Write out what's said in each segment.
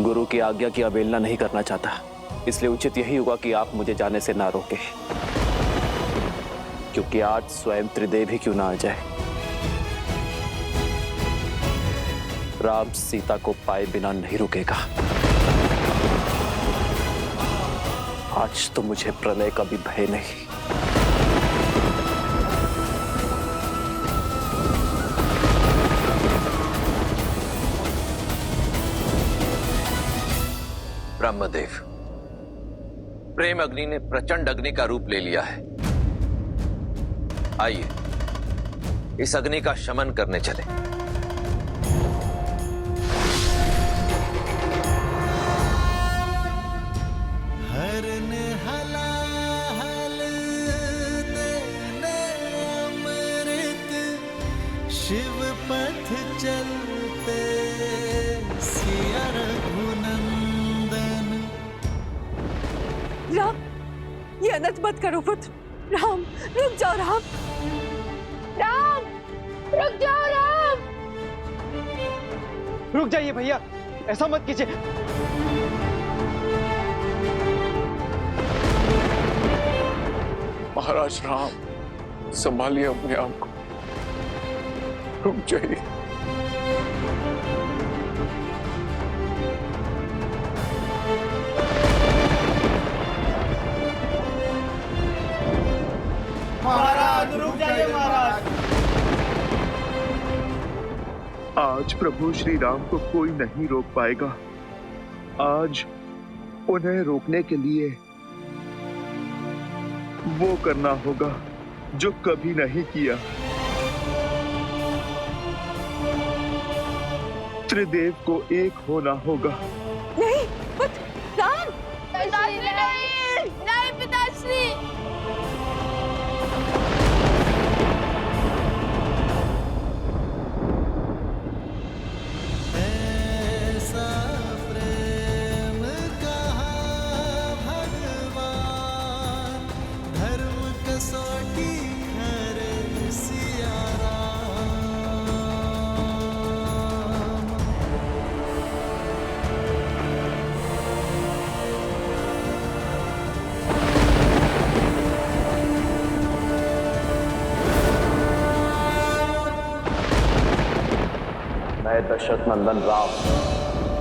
गुरु की आज्ञा की अवहेलना नहीं करना चाहता, इसलिए उचित यही होगा कि आप मुझे जाने से ना रोकें, क्योंकि आज स्वयं त्रिदेव ही क्यों ना आ जाए, राम सीता को पाए बिना नहीं रुकेगा। आज तो मुझे प्रलय का भी भय नहीं। ब्रह्मदेव, प्रेम अग्नि ने प्रचंड अग्नि का रूप ले लिया है। आइए इस अग्नि का शमन करने चले। हरने हलाहल देने अमृत, शिव पथ चलते सिया रघुनंदन। राम, ये अनर्थ मत करो पुत्र। राम, रुक जाओ राम। राम, रुक जाओ राम। रुक जाइए भैया, ऐसा मत कीजिए। महाराज राम, संभालिए अपने आप को, रुक जाइए। महाराज रुक जाइए महाराज। आज प्रभु श्री राम को कोई नहीं रोक पाएगा। आज उन्हें रोकने के लिए वो करना होगा जो कभी नहीं किया। त्रिदेव को एक होना होगा। नहीं पुत्र, राम। पिताश्री नहीं, नहीं पिताश्री। ऐसा प्रेम कहा भगवान, धर्म कसौटी करे सिया राम। मैं दशरथ नंदन राम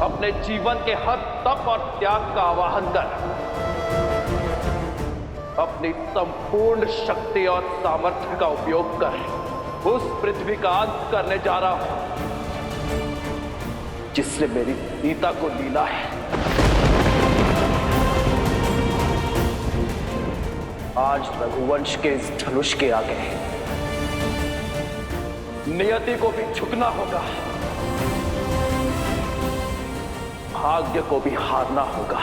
अपने जीवन के हर तप और त्याग का आवाहन कर अपनी संपूर्ण शक्ति और सामर्थ्य का उपयोग कर उस पृथ्वी का अंत करने जा रहा हूं जिससे मेरी सीता को लीला है। आज रघुवंश के इस धनुष के आगे नियति को भी झुकना होगा, भाग्य को भी हारना होगा।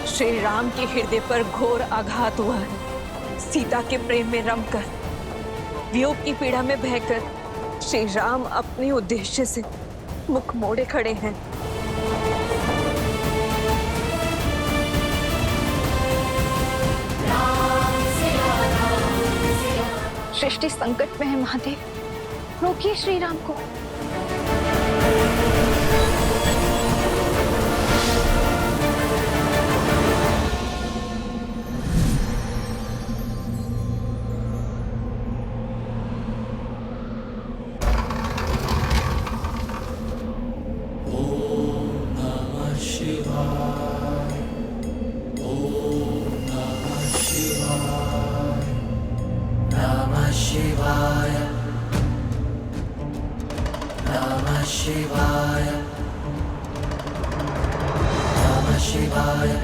श्री राम के हृदय पर घोर आघात हुआ है। सीता के प्रेम में रमकर, वियोग की पीड़ा में बहकर श्री राम अपने उद्देश्य से मुख मोड़े खड़े हैं। सृष्टि संकट में है महादेव, रोकिए श्री राम को। Namah Shivaya, Namah Shivaya,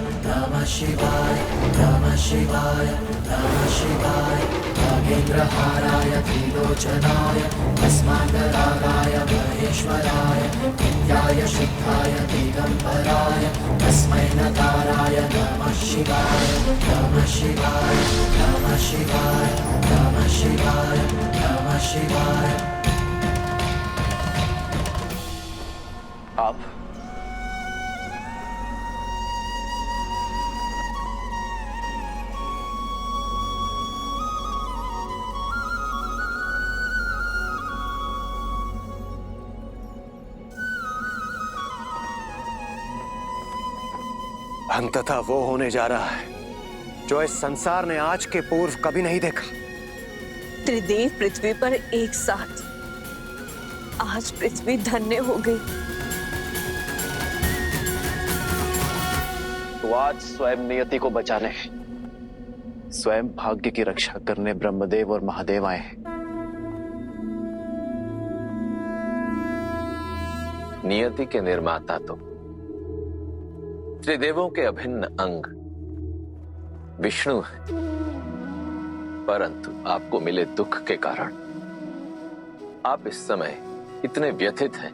Namah Shivaya, नमः शिवाय नागेन्द्रहाराय त्रिलोचनाय तस्मान्तरागाय महेश्वराय नित्याय शुद्धाय दिगम्बराय तस्मै नकाराय नमः शिवाय नमः शिवाय नमः शिवाय नमः शिवाय नमः शिवाय। आप अंततः वो होने जा रहा है जो इस संसार ने आज के पूर्व कभी नहीं देखा। त्रिदेव पृथ्वी पर एक साथ, आज पृथ्वी धन्य हो गई। तो आज स्वयं नियति को बचाने, स्वयं भाग्य की रक्षा करने ब्रह्मदेव और महादेव आए हैं। नियति के निर्माता तो त्रिदेवों के अभिन्न अंग विष्णु है, परंतु आपको मिले दुख के कारण आप इस समय इतने व्यथित हैं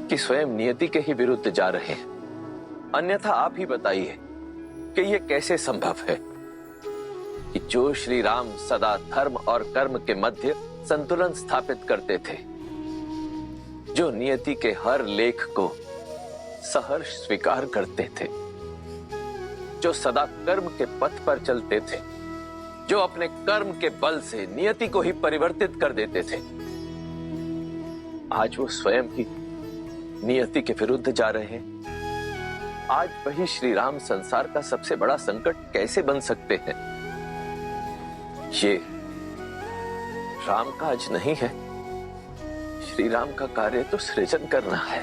कि स्वयं नियति के ही विरुद्ध जा रहे हैं। अन्यथा आप ही बताइए कि यह कैसे संभव है कि जो श्री राम सदा धर्म और कर्म के मध्य संतुलन स्थापित करते थे, जो नियति के हर लेख को सहर्ष स्वीकार करते थे, जो सदा कर्म के पथ पर चलते थे, जो अपने कर्म के बल से नियति को ही परिवर्तित कर देते थे, आज वो स्वयं ही नियति के विरुद्ध जा रहे हैं। आज वही श्री राम संसार का सबसे बड़ा संकट कैसे बन सकते हैं? ये राम काज नहीं है। श्री राम का कार्य तो सृजन करना है,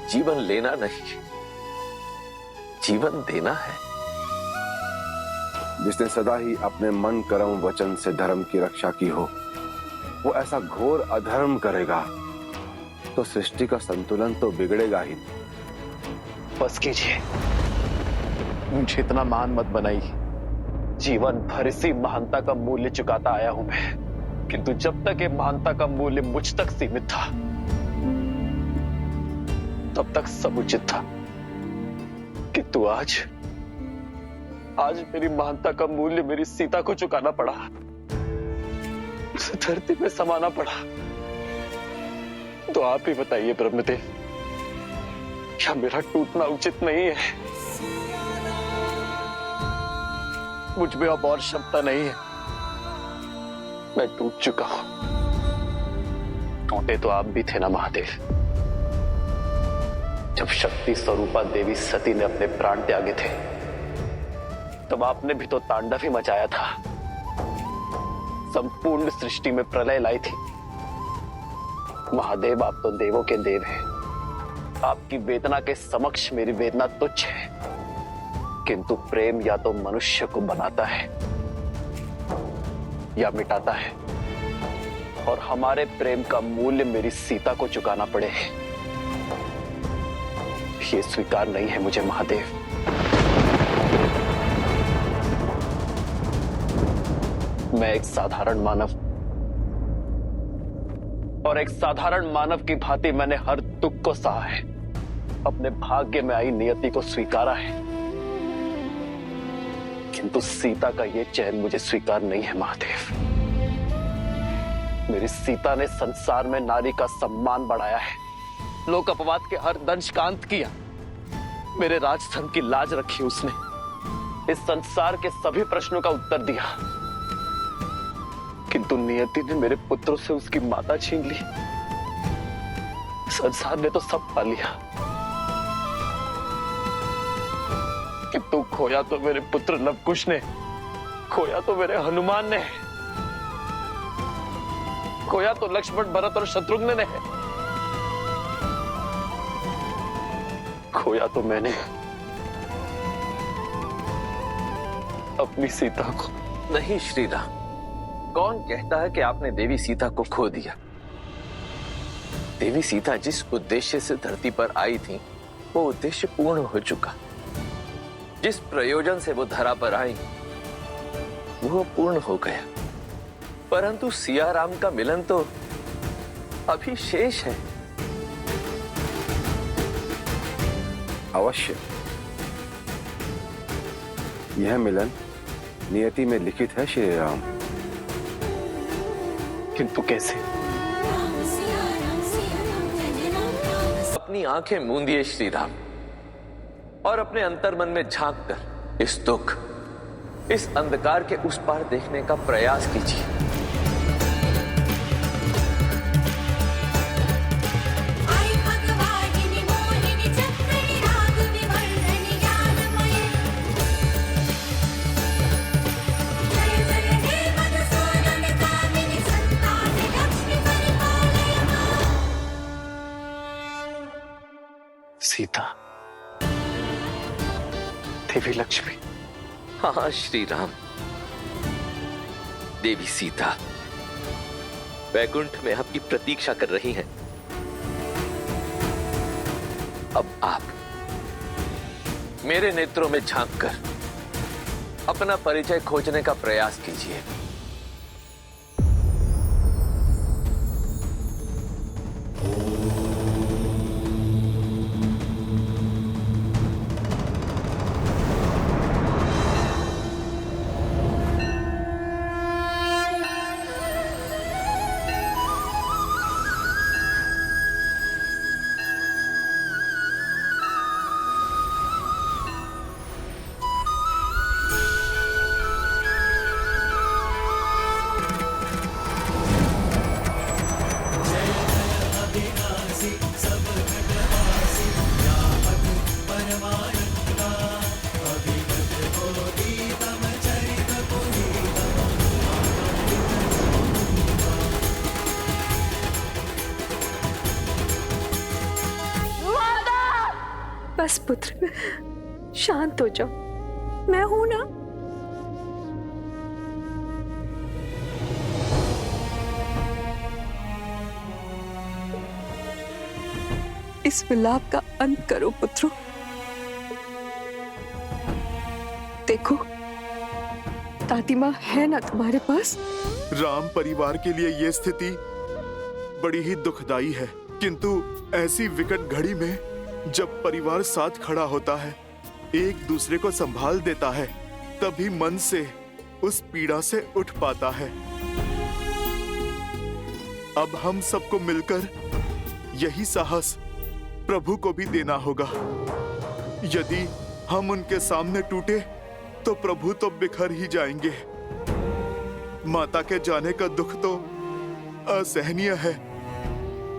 जीवन लेना नहीं, जीवन देना है। जिसने सदा ही अपने मन कर्म वचन से धर्म की रक्षा की हो, वो ऐसा घोर अधर्म करेगा तो सृष्टि का संतुलन तो बिगड़ेगा ही। बस कीजिए, मुझे इतना महान मत बनाइए। जीवन भर इसी महानता का मूल्य चुकाता आया हूं मैं, किंतु जब तक ये महानता का मूल्य मुझ तक सीमित था, तब तक सब उचित था। किंतु आज मेरी महानता का मूल्य मेरी सीता को चुकाना पड़ा, उसे धरती में समाना पड़ा। तो आप ही बताइए ब्रह्मदेव, क्या मेरा टूटना उचित नहीं है? मुझ में अब और क्षमता नहीं है, मैं टूट चुका हूं। टूटे तो आप भी थे ना महादेव, जब शक्ति स्वरूपा देवी सती ने अपने प्राण त्यागे थे, तब आपने भी तो तांडव ही मचाया था, संपूर्ण सृष्टि में प्रलय लाई थी। महादेव, आप तो देवों के देव हैं, आपकी वेदना के समक्ष मेरी वेदना तुच्छ है। किंतु प्रेम या तो मनुष्य को बनाता है या मिटाता है, और हमारे प्रेम का मूल्य मेरी सीता को चुकाना पड़े, ये स्वीकार नहीं है मुझे महादेव। मैं एक साधारण मानव, और एक साधारण मानव की भांति मैंने हर दुख को सहा है, अपने भाग्य में आई नियति को स्वीकारा है। किंतु सीता का यह चैन मुझे स्वीकार नहीं है महादेव। मेरी सीता ने संसार में नारी का सम्मान बढ़ाया है, लोक अपवाद के हर दंश का अंत किया, मेरे राजधर्म की लाज रखी उसने, इस संसार के सभी प्रश्नों का उत्तर दिया। किंतु नियति ने मेरे पुत्रों से उसकी माता छीन ली, संसार ने तो सब पा लिया, किंतु खोया तो मेरे पुत्र लवकुश ने, खोया तो मेरे हनुमान ने, खोया तो लक्ष्मण भरत और शत्रुघ्न ने, खोया तो मैंने अपनी सीता को। नहीं श्री राम, कौन कहता है कि आपने देवी सीता को खो दिया? देवी सीता जिस उद्देश्य से धरती पर आई थी, वो उद्देश्य पूर्ण हो चुका। जिस प्रयोजन से वो धरा पर आई, वो पूर्ण हो गया, परंतु सिया राम का मिलन तो अभी शेष है। अवश्य यह मिलन नियति में लिखित है श्री राम। किंतु कैसे? अपनी आंखें मूंदिए श्री राम और अपने अंतर्मन में झांक कर इस दुख, इस अंधकार के उस पार देखने का प्रयास कीजिए। सीता, देवी लक्ष्मी। हाँ श्री राम, देवी सीता वैकुंठ में आपकी प्रतीक्षा कर रही हैं। अब आप मेरे नेत्रों में झांककर अपना परिचय खोजने का प्रयास कीजिए। बस पुत्र, शांत हो जाओ, मैं हूं ना। इस विलाप का अंत करो पुत्रों। देखो, दादी माँ है ना तुम्हारे पास? राम परिवार के लिए यह स्थिति बड़ी ही दुखदाई है, किंतु ऐसी विकट घड़ी में जब परिवार साथ खड़ा होता है, एक दूसरे को संभाल देता है, तभी मन से उस पीड़ा से उठ पाता है। अब हम सबको मिलकर यही साहस प्रभु को भी देना होगा। यदि हम उनके सामने टूटे तो प्रभु तो बिखर ही जाएंगे। माता के जाने का दुख तो असहनीय है,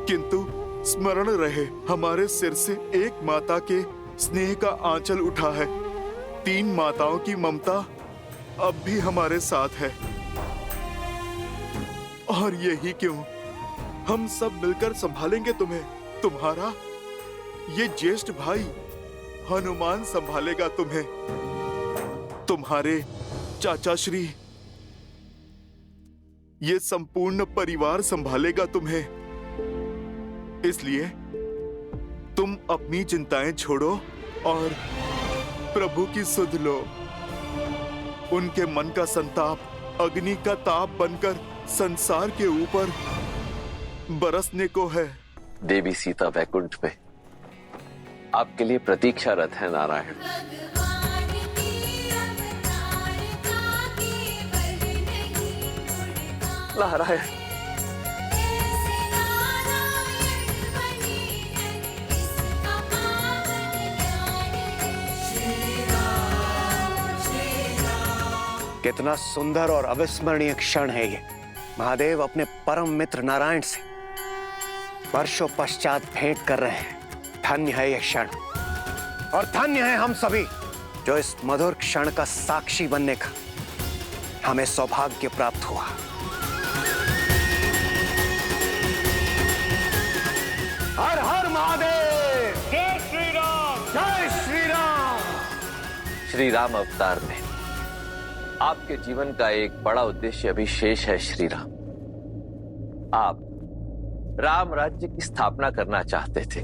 किंतु स्मरण रहे, हमारे सिर से एक माता के स्नेह का आंचल उठा है। 3 माताओं की ममता अब भी हमारे साथ है। और यही क्यों, हम सब मिलकर संभालेंगे तुम्हें। तुम्हारा ये ज्येष्ठ भाई हनुमान संभालेगा तुम्हें। तुम्हारे चाचा श्री ये संपूर्ण परिवार संभालेगा तुम्हें। इसलिए तुम अपनी चिंताएं छोड़ो और प्रभु की सुध लो। उनके मन का संताप अग्नि का ताप बनकर संसार के ऊपर बरसने को है। देवी सीता वैकुंठ में आपके लिए प्रतीक्षारत है नारायण। नारायण, कितना सुंदर और अविस्मरणीय क्षण है ये। महादेव अपने परम मित्र नारायण से वर्षों पश्चात भेंट कर रहे हैं। धन्य है यह क्षण, और धन्य है हम सभी जो इस मधुर क्षण का साक्षी बनने का हमें सौभाग्य प्राप्त हुआ। हर हर महादेव, जय श्री राम, जय श्री राम। श्री राम अवतार में आपके जीवन का एक बड़ा उद्देश्य अभी शेष है श्री राम। आप राम राज्य की स्थापना करना चाहते थे।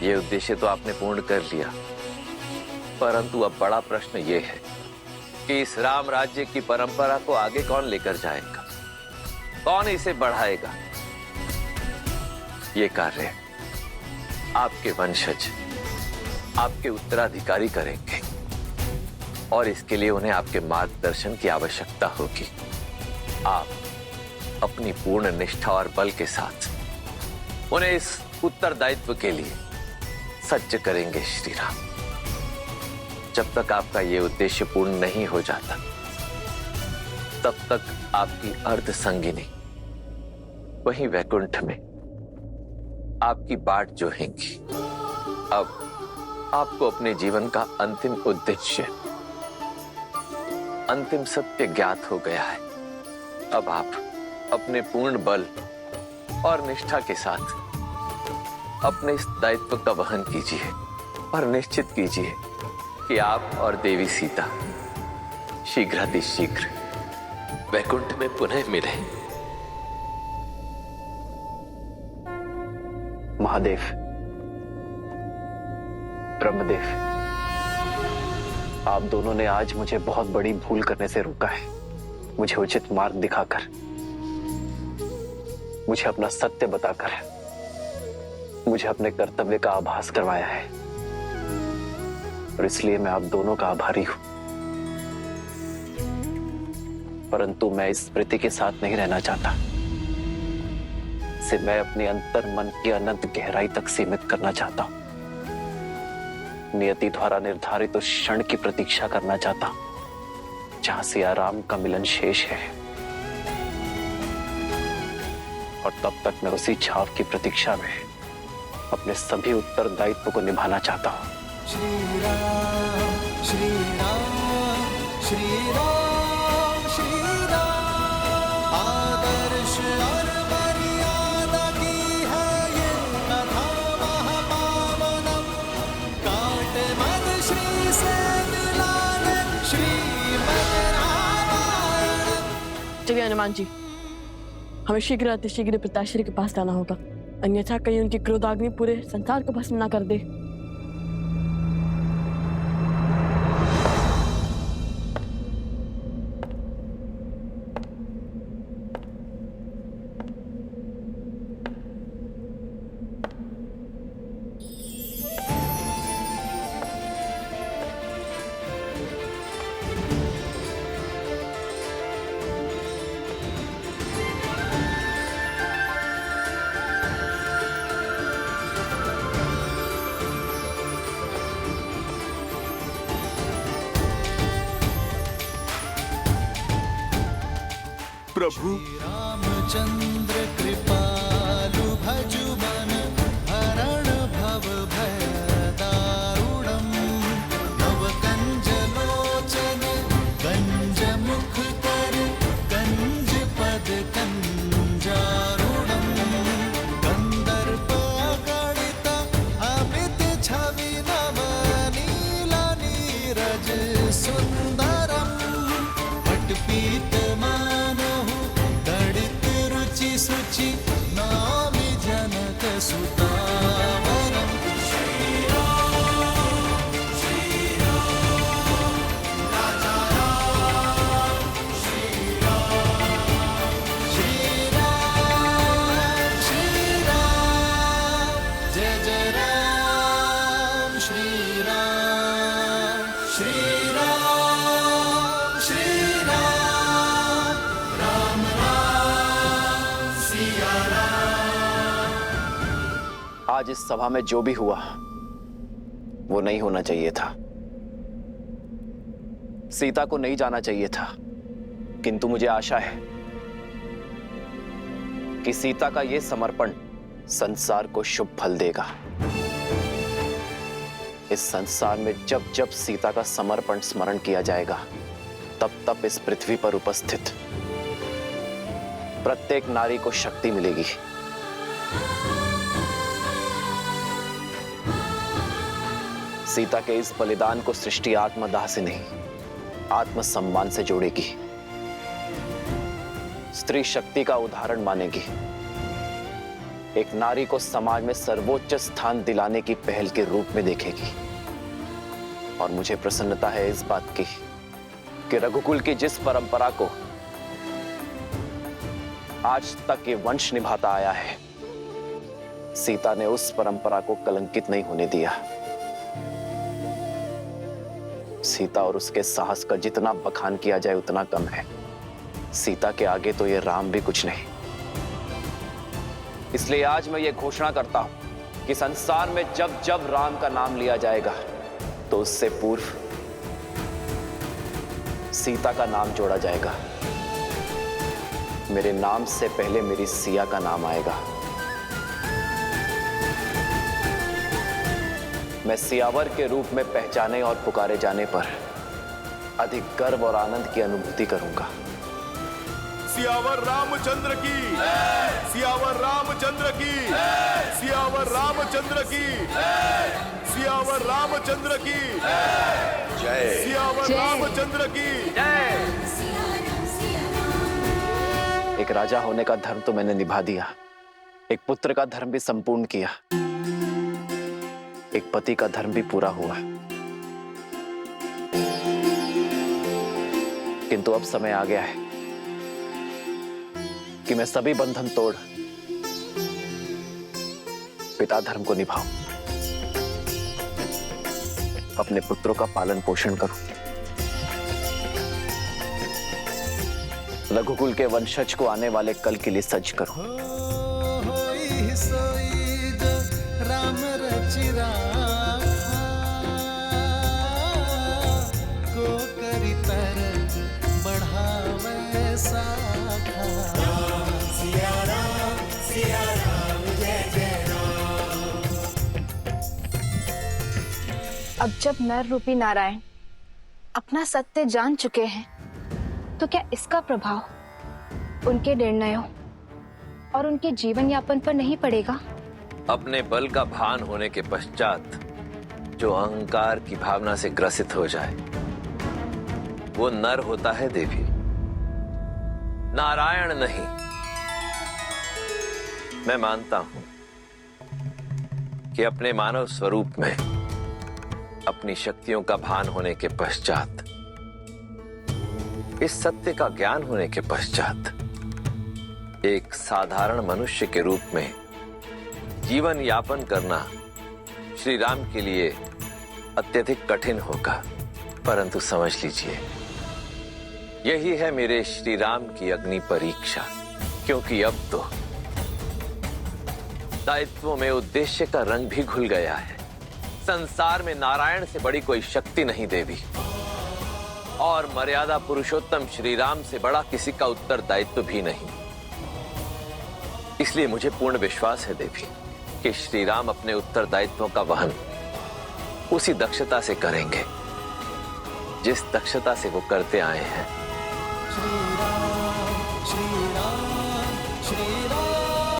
ये उद्देश्य तो आपने पूर्ण कर लिया, परंतु अब बड़ा प्रश्न ये है कि इस राम राज्य की परंपरा को आगे कौन लेकर जाएगा, कौन इसे बढ़ाएगा। ये कार्य आपके वंशज, आपके उत्तराधिकारी करेंगे और इसके लिए उन्हें आपके मार्गदर्शन की आवश्यकता होगी। आप अपनी पूर्ण निष्ठा और बल के साथ उन्हें इस उत्तरदायित्व के लिए सज्ज करेंगे श्री राम। जब तक आपका यह उद्देश्य पूर्ण नहीं हो जाता, तब तक आपकी अर्ध संगिनी वहीं वैकुंठ में आपकी बाट जोहेंगी। अब आपको अपने जीवन का अंतिम उद्देश्य, अंतिम सत्य ज्ञात हो गया है। अब आप अपने पूर्ण बल और निष्ठा के साथ अपने इस दायित्व का वहन कीजिए और निश्चित कीजिए कि आप और देवी सीता शीघ्रातिशीघ्र वैकुंठ में पुनः मिले। महादेव, ब्रह्मदेव, आप दोनों ने आज मुझे बहुत बड़ी भूल करने से रोका है। मुझे उचित मार्ग दिखाकर, मुझे अपना सत्य बताकर, मुझे अपने कर्तव्य का आभास करवाया है और इसलिए मैं आप दोनों का आभारी हूं। परंतु मैं इस स्मृति के साथ नहीं रहना चाहता। इसे मैं अपने अंतर मन की अनंत गहराई तक सीमित करना चाहता हूं। नियति द्वारा निर्धारित उस क्षण की प्रतीक्षा करना चाहता हूं जहां सिया राम का मिलन शेष है, और तब तक मैं उसी छाव की प्रतीक्षा में अपने सभी उत्तरदायित्व को निभाना चाहता हूं। श्री राम श्री राम श्री राम श्री राम, आदर्श और मर्यादा की है ये कथा महापावनम। काट मद श्री से मिलाने श्रीमद् रामायणम। चलिए हनुमान जी, हमें शीघ्र अतिशीघ्र पिताश्री के पास जाना होगा, अन्यथा कहीं उनकी क्रोधाग्नि पूरे संसार को भस्म ना कर दे। प्रभु, रामचंद्र कृपालु भजु मन हरण भव भय दारुणम। नव कंज लोचन कंज मुख कर कंज पद कंजारुणम। कंदर्प अगणित अमित छवि नव नील नीरज सुंदरम। पटपीत सुचि नामि जनक सुतावरम। श्री राम राजा राम, श्री राम जय जय राम। श्री राम राम राम सिया राम। आज इस सभा में जो भी हुआ वो नहीं होना चाहिए था। सीता को नहीं जाना चाहिए था, किंतु मुझे आशा है कि सीता का यह समर्पण संसार को शुभ फल देगा। इस संसार में जब जब सीता का समर्पण स्मरण किया जाएगा, तब तब इस पृथ्वी पर उपस्थित प्रत्येक नारी को शक्ति मिलेगी। सीता के इस बलिदान को सृष्टि आत्मदाह से नहीं, आत्मसम्मान से जोड़ेगी। स्त्री शक्ति का उदाहरण मानेगी। एक नारी को समाज में सर्वोच्च स्थान दिलाने की पहल के रूप में देखेगी। और मुझे प्रसन्नता है इस बात की कि रघुकुल की जिस परंपरा को आज तक ये वंश निभाता आया है, सीता ने उस परंपरा को कलंकित नहीं होने दिया। सीता और उसके साहस का जितना बखान किया जाए उतना कम है। सीता के आगे तो ये राम भी कुछ नहीं। इसलिए आज मैं ये घोषणा करता हूं कि संसार में जब जब राम का नाम लिया जाएगा तो उससे पूर्व सीता का नाम जोड़ा जाएगा। मेरे नाम से पहले मेरी सिया का नाम आएगा। मैं सियावर के रूप में पहचाने और पुकारे जाने पर अधिक गर्व और आनंद की अनुभूति करूंगा। सियावर रामचंद्र की, सियावर रामचंद्र की, सियावर रामचंद्र की, सियावर रामचंद्र की जय, सियावर रामचंद्र की जय। एक राजा होने का धर्म तो मैंने निभा दिया, एक पुत्र का धर्म भी संपूर्ण किया, एक पति का धर्म भी पूरा हुआ। किंतु अब समय आ गया है कि मैं सभी बंधन तोड़ पिता धर्म को निभाऊं, अपने पुत्रों का पालन पोषण करूं, रघुकुल के वंशज को आने वाले कल के लिए सज्ज करूं। राम रचिरा को करी तर बढ़ावे साखा। सिया राम जय जय राम। अब जब नर रूपी नारायण अपना सत्य जान चुके हैं तो क्या इसका प्रभाव उनके निर्णयों और उनके जीवन यापन पर नहीं पड़ेगा? अपने बल का भान होने के पश्चात जो अहंकार की भावना से ग्रसित हो जाए वो नर होता है देवी, नारायण नहीं। मैं मानता हूं कि अपने मानव स्वरूप में अपनी शक्तियों का भान होने के पश्चात, इस सत्य का ज्ञान होने के पश्चात एक साधारण मनुष्य के रूप में जीवन यापन करना श्री राम के लिए अत्यधिक कठिन होगा। परंतु समझ लीजिए, यही है मेरे श्री राम की अग्नि परीक्षा, क्योंकि अब तो दायित्वों में उद्देश्य का रंग भी घुल गया है। संसार में नारायण से बड़ी कोई शक्ति नहीं देवी, और मर्यादा पुरुषोत्तम श्री राम से बड़ा किसी का उत्तरदायित्व भी नहीं। इसलिए मुझे पूर्ण विश्वास है देवी कि श्री राम अपने उत्तरदायित्वों का वहन उसी दक्षता से करेंगे जिस दक्षता से वो करते आए हैं।